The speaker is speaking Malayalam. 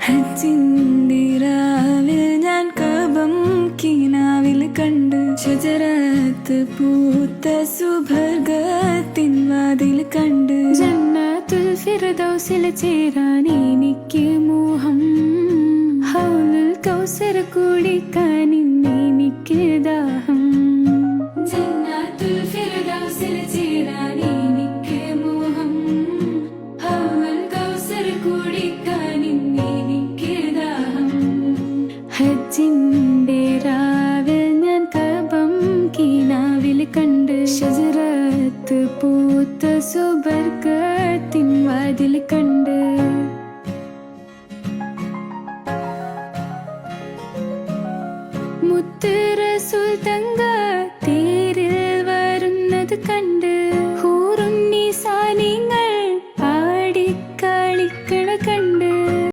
ഹജ്ജിന്റെ രാവിൽ ഞാൻ കഅബം കിനാവിൽ കണ്ട് ഷജറത്ത് പൂത്ത സുബർഗത്തിൻ വാതിൽ കണ്ട് ജന്നത്തുൽ ഫിർദൗസിൽ ചേരാൻ എനിക്ക് മോഹം ഹൗലുൽ കൗസർ കുടിക്കാൻ എനിക്ക് ദാഹം ജന്നത്തുൽ ഫിർദൗസിൽ ചേരാൻ എനിക്ക് മോഹം ഹൗലുൽ കൗസർ കുടിക്കാൻ എനിക്ക് ദാഹം ഹജ്ജിന്റെ രാവിൽ ഞാൻ കഅബം കിനാവിൽ കണ്ട് ഷജറത്ത് പൂത്ത സുബർഗത്തിൻ വാതിൽ കണ്ട് മുത്ത് റസൂൽ തങ്ക തേരിൽ വരുന്നത് കണ്ട്